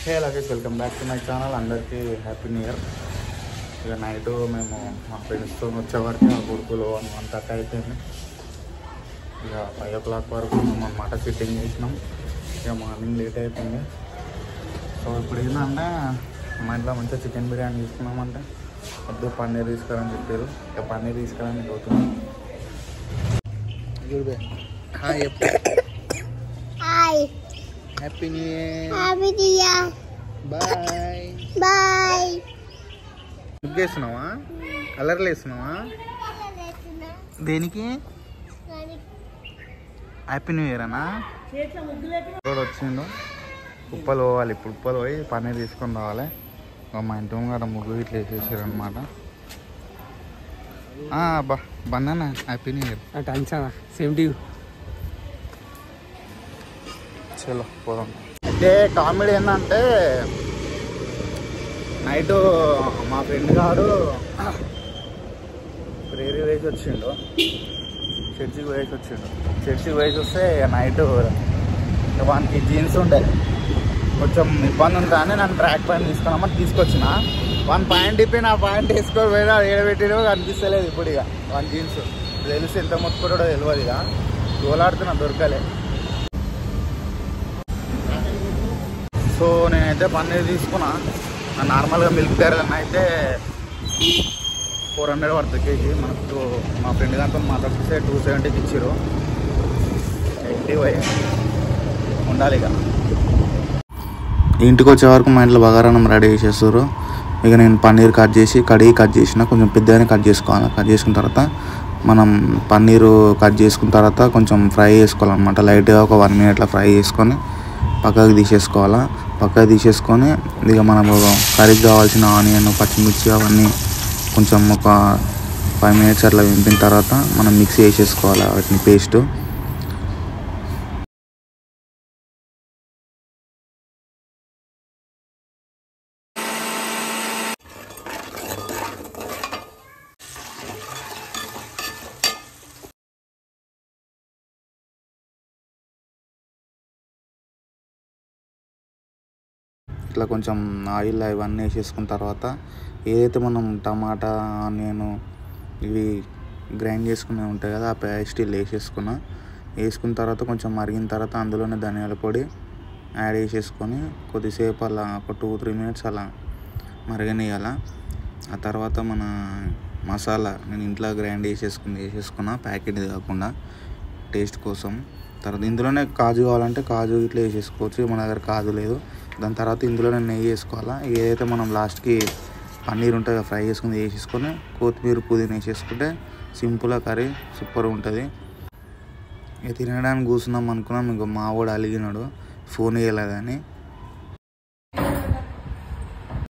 Hey luggage welcome back to my channel. అందరికీ happy new year. ఇక night మేము మా ఫ్రెండ్స్తో వచ్చేవరకు ఆ కొడుకులో 1:30 అయిపోయింది. ఇక 5 o'clock వరకు అన్నమాట సిట్టింగ్ చేసినాం. ఇక మార్నింగ్ లేట్ అయిపోయింది. సో ఇప్పుడు ఏంటంటే మా ఇంట్లో మంచిగా చికెన్ బిర్యానీ తీసుకున్నామంటే వద్దు పన్నీర్ తీసుకురని చెప్పారు. ఇక పన్నీర్ తీసుకురని పోతున్నాం. Hi happy new year. Bye bye. ముగ్గేస్తున్నావా? కలర్లు వేస్తున్నావా? దేనికి? హ్యాపీ న్యూ ఇయర్ అన్నా. రోడ్ వచ్చిండు. ఉప్పలు పోవాలి. ఇప్పుడు ఉప్పలు పోయి పన్నీర్ తీసుకొని రావాలి. మా ఇంటి ముంగట ముగ్గు ఇట్లా వేసేసారు అనమాట. బన్నానా happy new year. Same to you. చలో పోదాం. అయితే కామెడీ ఏంటంటే నైట్ మా ఫ్రెండ్ గారు ప్రేరీ వేసి వచ్చిండు. చర్చికి వేసి వస్తే నైట్ వానికి జీన్స్ ఉండే కొంచెం ఇబ్బంది ఉంటుందని నన్ను ట్రాక్ పైన తీసుకున్నామని తీసుకొచ్చిన. వన్ పాయింట్ ఇప్పి నా పాయింట్ వేసుకొని పోయినా ఏడబెట్టినో కనిపిస్తలేదు. ఇప్పుడు ఇక వన్ జీన్స్ తెలిసి ఎంత మొత్తుకుంటాడో తెలియదు. ఇక గోలాడుతున్నా దొరకలే. సో నేనైతే పన్నీర్ తీసుకున్నా. నార్మల్గా మిల్క్ డైరీలో అయితే 400 పడుతుంది కేజీ. మనకు మా ఫ్రెండ్ దాంతో మాట్లాడితే 270కి ఇచ్చారు. 80 ఉండాలి. ఇక ఇంటికి వచ్చే వరకు మా ఇంట్లో బగారాన్నం రెడీ చేసేస్తారు. ఇక నేను పన్నీర్ కట్ చేసిన కొంచెం పెద్దగానే కట్ చేసుకోవాలి. కట్ చేసుకున్న తర్వాత మనం పన్నీరు కట్ చేసుకున్న తర్వాత కొంచెం ఫ్రై చేసుకోవాలన్నమాట. లైట్గా ఒక 1 minute ఫ్రై చేసుకొని పక్కకు తీసేసుకొని ఇక మనము కర్రీకి కావాల్సిన ఆనియన్, పచ్చిమిర్చి అవన్నీ కొంచెం ఒక 5 minutes అట్లా వేపిన తర్వాత మనం మిక్సీ వేసేసుకోవాలి వాటిని పేస్ట్. ఇట్లా కొంచెం ఆయిల్ ఇవన్నీ వేసేసుకున్న తర్వాత ఏదైతే మనం టమాటా, ఆనియన్ ఇవి గ్రైండ్ చేసుకునే ఉంటాయి కదా, ఆ పేస్ట్ వేసుకున్న తర్వాత కొంచెం మరిగిన తర్వాత అందులోనే ధనియాల పొడి యాడ్ చేసేసుకొని కొద్దిసేపు అలా ఒక 2-3 minutes అలా మరగనియాల. ఆ తర్వాత మన మసాలా నేను ఇంట్లో గ్రైండ్ వేసేసుకున్నా, ప్యాకెట్ కాకుండా టేస్ట్ కోసం. తర్వాత ఇందులోనే కాజు కావాలంటే కాజు ఇట్లా వేసేసుకోవచ్చు. మన దగ్గర కాజు లేదు. దాని తర్వాత ఇందులోనే నెయ్యి వేసుకోవాలా. ఏదైతే మనం లాస్ట్కి పన్నీర్ ఉంటుందో ఫ్రై చేసుకుని వేసేసుకొని కొత్తిమీర, పుదీనా వేసేసుకుంటే సింపుల్గా కర్రీ సూపర్ ఉంటుంది. ఇక తినడానికి కూర్చున్నాం అనుకున్నాం. ఇంకో మా వాడు అలిగినాడు ఫోన్ చేయలేదని.